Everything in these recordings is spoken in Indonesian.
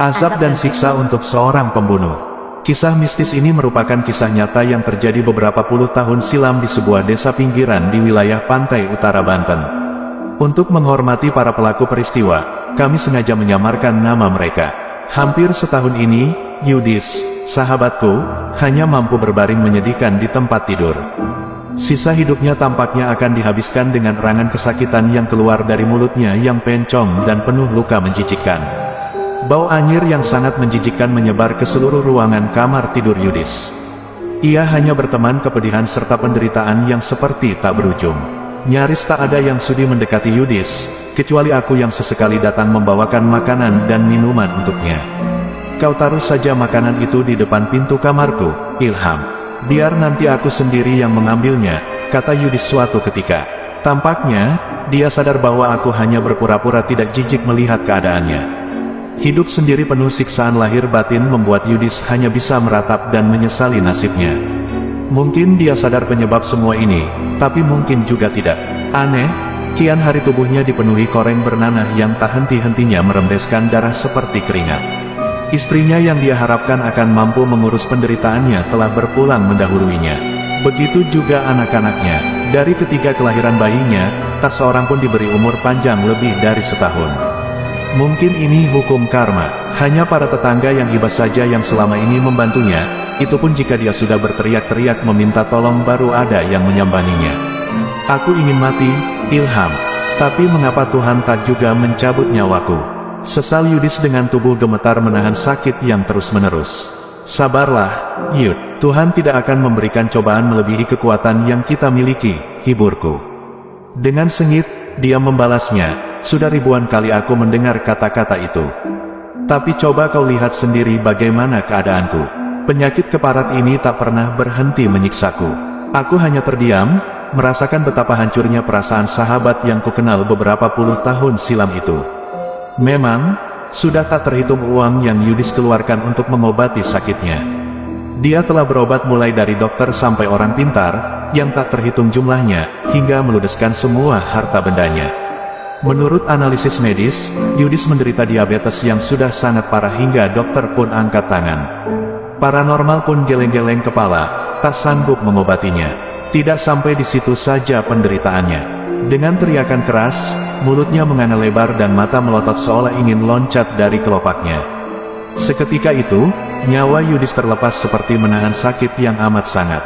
Azab dan siksa untuk seorang pembunuh. Kisah mistis ini merupakan kisah nyata yang terjadi beberapa puluh tahun silam di sebuah desa pinggiran di wilayah pantai utara Banten. Untuk menghormati para pelaku peristiwa, kami sengaja menyamarkan nama mereka. Hampir setahun ini, Yudis, sahabatku, hanya mampu berbaring menyedihkan di tempat tidur. Sisa hidupnya tampaknya akan dihabiskan dengan erangan kesakitan yang keluar dari mulutnya yang pencong dan penuh luka menjijikkan. Bau anyir yang sangat menjijikkan menyebar ke seluruh ruangan kamar tidur Yudis. Ia hanya berteman kepedihan serta penderitaan yang seperti tak berujung. Nyaris tak ada yang sudi mendekati Yudis, kecuali aku yang sesekali datang membawakan makanan dan minuman untuknya. Kau taruh saja makanan itu di depan pintu kamarku, Ilham. Biar nanti aku sendiri yang mengambilnya, kata Yudis suatu ketika. Tampaknya, dia sadar bahwa aku hanya berpura-pura tidak jijik melihat keadaannya. Hidup sendiri penuh siksaan lahir batin membuat Yudis hanya bisa meratap dan menyesali nasibnya. Mungkin dia sadar penyebab semua ini, tapi mungkin juga tidak. Aneh, kian hari tubuhnya dipenuhi koreng bernanah yang tak henti-hentinya merembeskan darah seperti keringat. Istrinya yang dia harapkan akan mampu mengurus penderitaannya telah berpulang mendahuluinya. Begitu juga anak-anaknya. Dari ketiga kelahiran bayinya, tak seorang pun diberi umur panjang lebih dari setahun. Mungkin ini hukum karma, hanya para tetangga yang iba saja yang selama ini membantunya, itu pun jika dia sudah berteriak-teriak meminta tolong baru ada yang menyambanginya. Aku ingin mati, Ilham, tapi mengapa Tuhan tak juga mencabut nyawaku? Sesal Yudis dengan tubuh gemetar menahan sakit yang terus-menerus. Sabarlah, Yud, Tuhan tidak akan memberikan cobaan melebihi kekuatan yang kita miliki, hiburku. Dengan sengit, dia membalasnya. Sudah ribuan kali aku mendengar kata-kata itu. Tapi coba kau lihat sendiri bagaimana keadaanku. Penyakit keparat ini tak pernah berhenti menyiksaku. Aku hanya terdiam, merasakan betapa hancurnya perasaan sahabat yang kukenal beberapa puluh tahun silam itu. Memang, sudah tak terhitung uang yang Yudis keluarkan untuk mengobati sakitnya. Dia telah berobat mulai dari dokter sampai orang pintar, yang tak terhitung jumlahnya, hingga meludeskan semua harta bendanya. Menurut analisis medis, Yudis menderita diabetes yang sudah sangat parah hingga dokter pun angkat tangan. Paranormal pun geleng-geleng kepala, tak sanggup mengobatinya. Tidak sampai di situ saja penderitaannya. Dengan teriakan keras, mulutnya menganga lebar dan mata melotot seolah ingin loncat dari kelopaknya. Seketika itu, nyawa Yudis terlepas seperti menahan sakit yang amat sangat.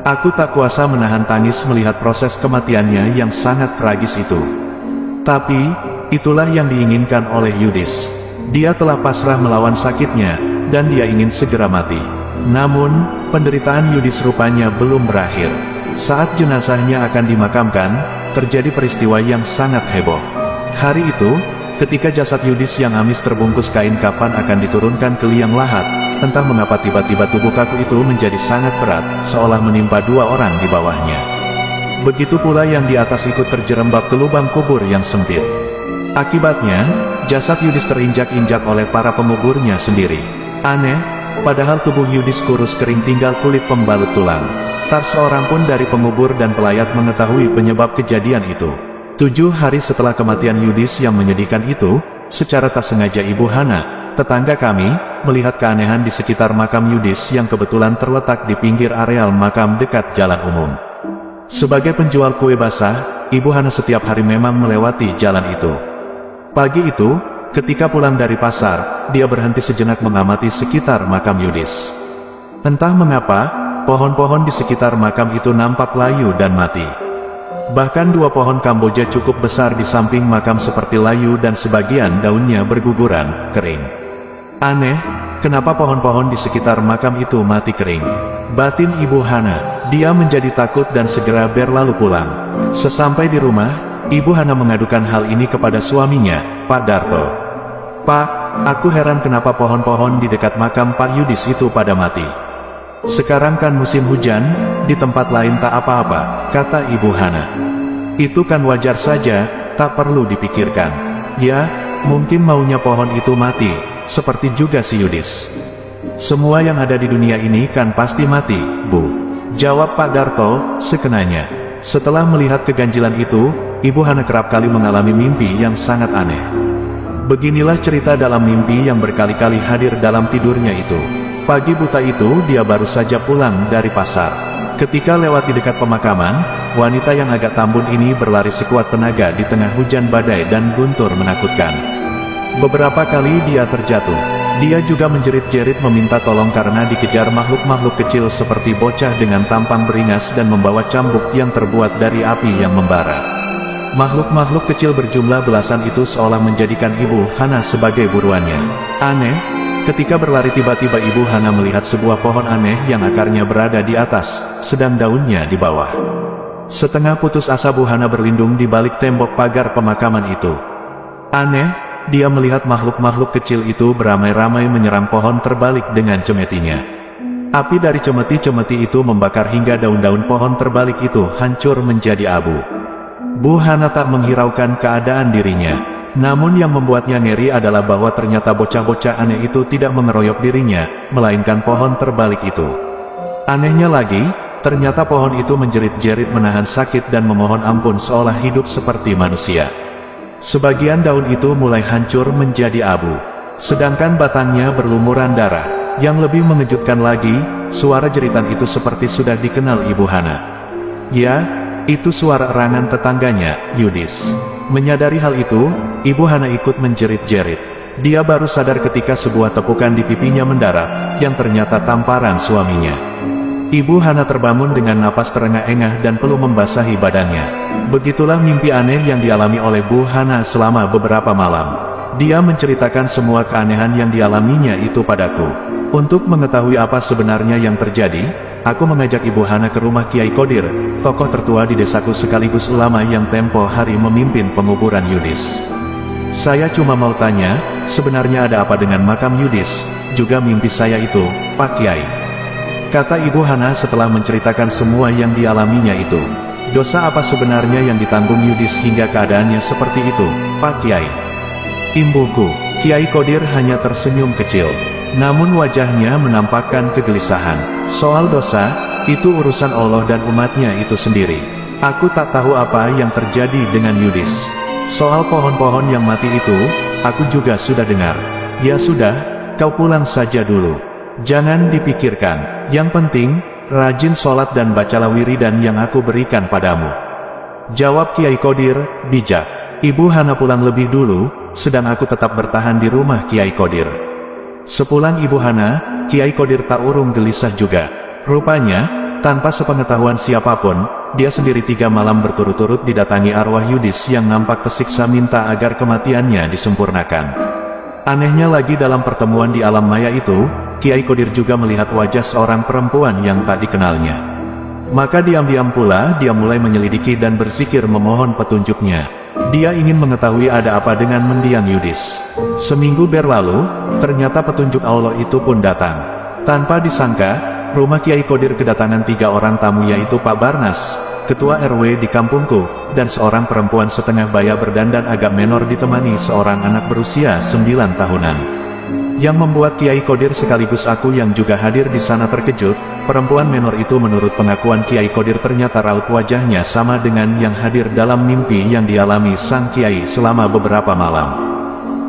Aku tak kuasa menahan tangis melihat proses kematiannya yang sangat tragis itu. Tapi, itulah yang diinginkan oleh Yudis. Dia telah pasrah melawan sakitnya, dan dia ingin segera mati. Namun, penderitaan Yudis rupanya belum berakhir. Saat jenazahnya akan dimakamkan, terjadi peristiwa yang sangat heboh. Hari itu, ketika jasad Yudis yang amis terbungkus kain kafan akan diturunkan ke liang lahat, entah mengapa tiba-tiba tubuh kaku itu menjadi sangat berat, seolah menimpa dua orang di bawahnya. Begitu pula yang di atas ikut terjerembab ke lubang kubur yang sempit. Akibatnya, jasad Yudis terinjak-injak oleh para penguburnya sendiri. Aneh, padahal tubuh Yudis kurus kering tinggal kulit pembalut tulang. Tak seorang pun dari pengubur dan pelayat mengetahui penyebab kejadian itu. 7 hari setelah kematian Yudis yang menyedihkan itu, secara tak sengaja Ibu Hana, tetangga kami, melihat keanehan di sekitar makam Yudis yang kebetulan terletak di pinggir areal makam dekat jalan umum. Sebagai penjual kue basah, Ibu Hana setiap hari memang melewati jalan itu. Pagi itu, ketika pulang dari pasar, dia berhenti sejenak mengamati sekitar makam Yudis. Entah mengapa, pohon-pohon di sekitar makam itu nampak layu dan mati. Bahkan 2 pohon Kamboja cukup besar di samping makam seperti layu dan sebagian daunnya berguguran, kering. Aneh, kenapa pohon-pohon di sekitar makam itu mati kering? Batin Ibu Hana, dia menjadi takut dan segera berlalu pulang. Sesampai di rumah, Ibu Hana mengadukan hal ini kepada suaminya, Pak Darto. Pak, aku heran kenapa pohon-pohon di dekat makam Pak Yudis itu pada mati. Sekarang kan musim hujan, di tempat lain tak apa-apa, kata Ibu Hana. Itu kan wajar saja, tak perlu dipikirkan. Ya, mungkin maunya pohon itu mati, seperti juga si Yudis. Semua yang ada di dunia ini kan pasti mati, Bu. Jawab Pak Darto, sekenanya. Setelah melihat keganjilan itu, Ibu Hana kerap kali mengalami mimpi yang sangat aneh. Beginilah cerita dalam mimpi yang berkali-kali hadir dalam tidurnya itu. Pagi buta itu dia baru saja pulang dari pasar. Ketika lewat di dekat pemakaman, wanita yang agak tambun ini berlari sekuat tenaga di tengah hujan badai dan guntur menakutkan. Beberapa kali dia terjatuh. Dia juga menjerit-jerit meminta tolong karena dikejar makhluk-makhluk kecil seperti bocah dengan tampang beringas dan membawa cambuk yang terbuat dari api yang membara. Makhluk-makhluk kecil berjumlah belasan itu seolah menjadikan Ibu Hana sebagai buruannya. Aneh, ketika berlari tiba-tiba Ibu Hana melihat sebuah pohon aneh yang akarnya berada di atas, sedang daunnya di bawah. Setengah putus asa Bu Hana berlindung di balik tembok pagar pemakaman itu. Aneh, dia melihat makhluk-makhluk kecil itu beramai-ramai menyerang pohon terbalik dengan cemetinya. Api dari cemeti-cemeti itu membakar hingga daun-daun pohon terbalik itu hancur menjadi abu. Bu Hana tak menghiraukan keadaan dirinya. Namun yang membuatnya ngeri adalah bahwa ternyata bocah-bocah aneh itu tidak mengeroyok dirinya, melainkan pohon terbalik itu. Anehnya lagi, ternyata pohon itu menjerit-jerit menahan sakit dan memohon ampun seolah hidup seperti manusia. Sebagian daun itu mulai hancur menjadi abu, sedangkan batangnya berlumuran darah. Yang lebih mengejutkan lagi, suara jeritan itu seperti sudah dikenal Ibu Hana. Ya, itu suara erangan tetangganya, Yudis. Menyadari hal itu, Ibu Hana ikut menjerit-jerit. Dia baru sadar ketika sebuah tepukan di pipinya mendarat, yang ternyata tamparan suaminya. Ibu Hana terbangun dengan napas terengah-engah dan peluh membasahi badannya. Begitulah mimpi aneh yang dialami oleh Bu Hana selama beberapa malam. Dia menceritakan semua keanehan yang dialaminya itu padaku. Untuk mengetahui apa sebenarnya yang terjadi, aku mengajak Ibu Hana ke rumah Kiai Qodir, tokoh tertua di desaku sekaligus ulama yang tempo hari memimpin penguburan Yudis. Saya cuma mau tanya, sebenarnya ada apa dengan makam Yudis, juga mimpi saya itu, Pak Kiai? Kata Ibu Hana setelah menceritakan semua yang dialaminya itu. Dosa apa sebenarnya yang ditanggung Yudis hingga keadaannya seperti itu, Pak Kiai? Imbuhku, Kiai Qodir hanya tersenyum kecil. Namun wajahnya menampakkan kegelisahan. Soal dosa, itu urusan Allah dan umatnya itu sendiri. Aku tak tahu apa yang terjadi dengan Yudis. Soal pohon-pohon yang mati itu, aku juga sudah dengar. Ya sudah, kau pulang saja dulu. Jangan dipikirkan. Yang penting, rajin sholat dan bacalah wiridan yang aku berikan padamu. Jawab Kiai Qodir, bijak. Ibu Hana pulang lebih dulu, sedang aku tetap bertahan di rumah Kiai Qodir. Sepulang Ibu Hana, Kiai Qodir tak urung gelisah juga. Rupanya, tanpa sepengetahuan siapapun, dia sendiri 3 malam berturut-turut didatangi arwah Yudis yang nampak tersiksa minta agar kematiannya disempurnakan. Anehnya lagi dalam pertemuan di alam maya itu, Kiai Qodir juga melihat wajah seorang perempuan yang tak dikenalnya. Maka diam-diam pula dia mulai menyelidiki dan berzikir memohon petunjuknya. Dia ingin mengetahui ada apa dengan mendiang Yudis. Seminggu berlalu, ternyata petunjuk Allah itu pun datang. Tanpa disangka, rumah Kiai Qodir kedatangan 3 orang tamu yaitu Pak Barnas, ketua RW di kampungku, dan seorang perempuan setengah baya berdandan agak menor ditemani seorang anak berusia 9 tahunan. Yang membuat Kiai Qodir sekaligus aku yang juga hadir di sana terkejut, perempuan menor itu menurut pengakuan Kiai Qodir ternyata raut wajahnya sama dengan yang hadir dalam mimpi yang dialami sang Kiai selama beberapa malam.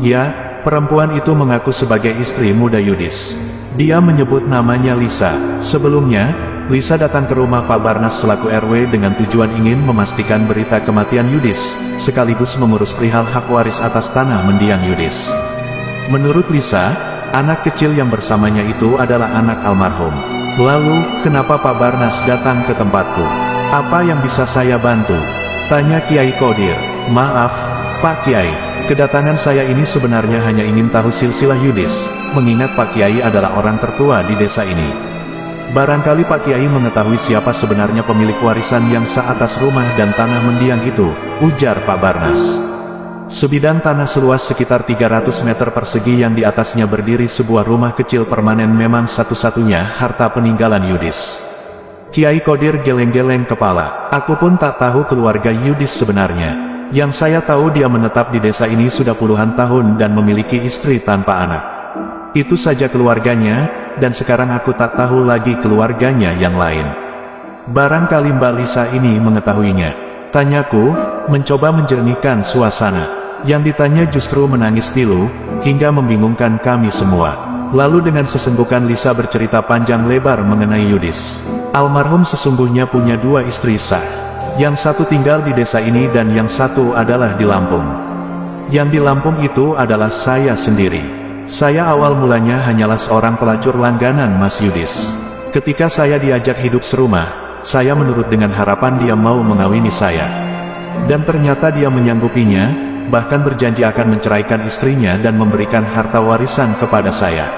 Ya, perempuan itu mengaku sebagai istri muda Yudis. Dia menyebut namanya Lisa. Sebelumnya, Lisa datang ke rumah Pak Barnas selaku RW dengan tujuan ingin memastikan berita kematian Yudis, sekaligus mengurus perihal hak waris atas tanah mendiang Yudis. Menurut Lisa, anak kecil yang bersamanya itu adalah anak almarhum. Lalu, kenapa Pak Barnas datang ke tempatku? Apa yang bisa saya bantu? Tanya Kiai Qodir. Maaf, Pak Kiai, kedatangan saya ini sebenarnya hanya ingin tahu silsilah Yudis, mengingat Pak Kiai adalah orang tertua di desa ini. Barangkali Pak Kiai mengetahui siapa sebenarnya pemilik warisan yang sah atas rumah dan tanah mendiang itu, ujar Pak Barnas. Sebidang tanah seluas sekitar 300 meter persegi yang di atasnya berdiri sebuah rumah kecil permanen memang satu-satunya harta peninggalan Yudis. Kiai Qodir geleng-geleng kepala. Aku pun tak tahu keluarga Yudis sebenarnya. Yang saya tahu dia menetap di desa ini sudah puluhan tahun dan memiliki istri tanpa anak. Itu saja keluarganya, dan sekarang aku tak tahu lagi keluarganya yang lain. Barangkali Mbak Lisa ini mengetahuinya. Tanyaku, mencoba menjernihkan suasana. Yang ditanya justru menangis pilu, hingga membingungkan kami semua. Lalu dengan sesenggukan Lisa bercerita panjang lebar mengenai Yudis. Almarhum sesungguhnya punya 2 istri sah. Yang satu tinggal di desa ini dan yang satu adalah di Lampung. Yang di Lampung itu adalah saya sendiri. Saya awal mulanya hanyalah seorang pelacur langganan Mas Yudis. Ketika saya diajak hidup serumah, saya menurut dengan harapan dia mau mengawini saya. Dan ternyata dia menyanggupinya, bahkan berjanji akan menceraikan istrinya dan memberikan harta warisan kepada saya.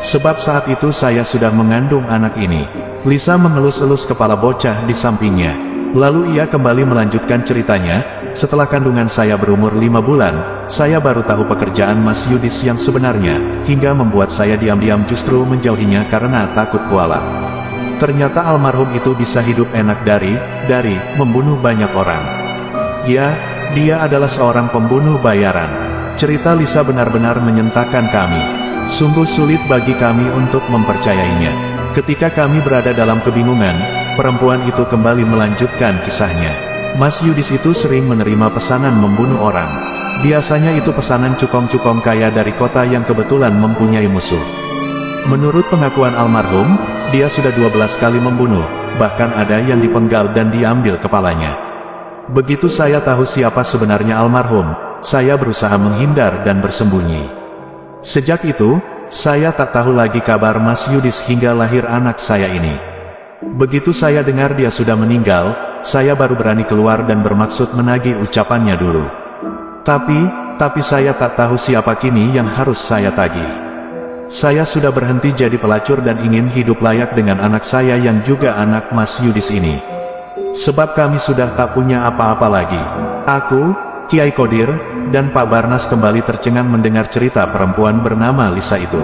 Sebab saat itu saya sudah mengandung anak ini. Lisa mengelus-elus kepala bocah di sampingnya. Lalu ia kembali melanjutkan ceritanya, setelah kandungan saya berumur 5 bulan, saya baru tahu pekerjaan Mas Yudis yang sebenarnya, hingga membuat saya diam-diam justru menjauhinya karena takut kualat. Ternyata almarhum itu bisa hidup enak dari membunuh banyak orang. Ya, dia adalah seorang pembunuh bayaran. Cerita Lisa benar-benar menyentakkan kami. Sungguh sulit bagi kami untuk mempercayainya. Ketika kami berada dalam kebingungan, perempuan itu kembali melanjutkan kisahnya. Mas Yudis itu sering menerima pesanan membunuh orang. Biasanya itu pesanan cukong-cukong kaya dari kota yang kebetulan mempunyai musuh. Menurut pengakuan almarhum, dia sudah 12 kali membunuh, bahkan ada yang dipenggal dan diambil kepalanya. Begitu saya tahu siapa sebenarnya almarhum, saya berusaha menghindar dan bersembunyi. Sejak itu, saya tak tahu lagi kabar Mas Yudis hingga lahir anak saya ini. Begitu saya dengar dia sudah meninggal, saya baru berani keluar dan bermaksud menagih ucapannya dulu. Tapi saya tak tahu siapa kini yang harus saya tagih. Saya sudah berhenti jadi pelacur dan ingin hidup layak dengan anak saya yang juga anak Mas Yudis ini. Sebab kami sudah tak punya apa-apa lagi. Aku, Kiai Kodir, dan Pak Barnas kembali tercengang mendengar cerita perempuan bernama Lisa itu.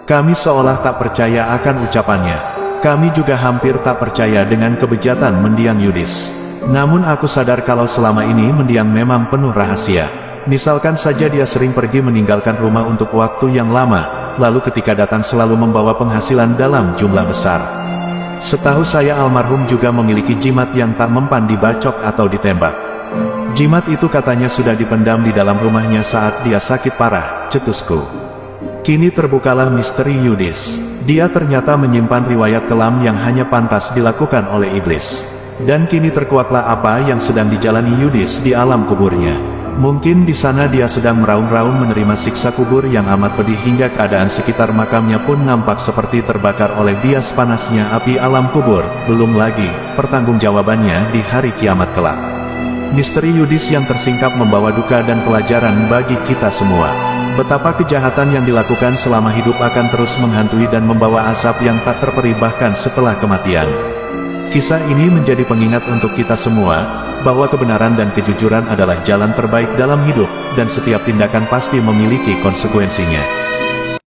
Kami seolah tak percaya akan ucapannya. Kami juga hampir tak percaya dengan kebejatan mendiang Yudis. Namun aku sadar kalau selama ini mendiang memang penuh rahasia. Misalkan saja dia sering pergi meninggalkan rumah untuk waktu yang lama, lalu ketika datang selalu membawa penghasilan dalam jumlah besar. Setahu saya almarhum juga memiliki jimat yang tak mempan dibacok atau ditembak. Jimat itu katanya sudah dipendam di dalam rumahnya saat dia sakit parah, cetusku. Kini terbukalah misteri Yudis. Dia ternyata menyimpan riwayat kelam yang hanya pantas dilakukan oleh iblis. Dan kini terkuaklah apa yang sedang dijalani Yudis di alam kuburnya. Mungkin di sana dia sedang meraung-raung menerima siksa kubur yang amat pedih hingga keadaan sekitar makamnya pun nampak seperti terbakar oleh bias panasnya api alam kubur. Belum lagi pertanggungjawabannya di hari kiamat kelak. Misteri Yudis yang tersingkap membawa duka dan pelajaran bagi kita semua. Betapa kejahatan yang dilakukan selama hidup akan terus menghantui dan membawa asap yang tak terperi bahkan setelah kematian. Kisah ini menjadi pengingat untuk kita semua, bahwa kebenaran dan kejujuran adalah jalan terbaik dalam hidup, dan setiap tindakan pasti memiliki konsekuensinya.